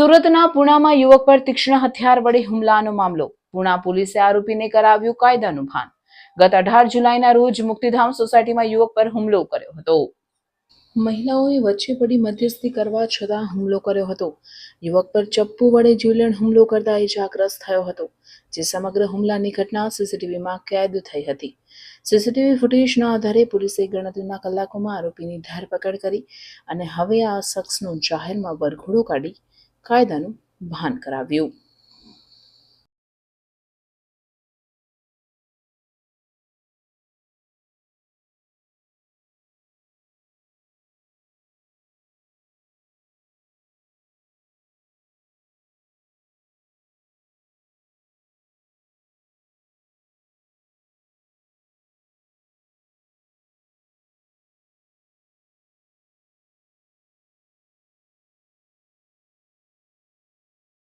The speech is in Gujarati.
સુરતના પુણામાં યુવક પર તીક્ષ્ણ હથિયાર વડે હુમલાનો મામલો. પુણા પોલીસે આરોપીને કરાવ્યું કાયદાનું ભાન. ગત 18 જુલાઈના રોજ મુક્તિધામ સોસાયટીમાં યુવક પર હુમલો કર્યો હતો. મહિલાઓએ વચ્ચે પડી મધ્યસ્થી કરવા છતાં હુમલો કર્યો હતો. યુવક પર ચપ્પુ વડે જીવલેણ હુમલો કરતા ઇજાગ્રસ્ત થયો હતો, જે સમગ્ર હુમલાની ઘટના સીસીટીવીમાં કેદ થઈ હતી. સીસીટીવી ફૂટેજના આધારે પોલીસે ગણતરીના કલાકોમાં આરોપીની ધરપકડ કરી અને હવે આ શખ્સનો જાહેરમાં વરઘોડો કાઢી કાયદાનું ભાન કરાવ્યું.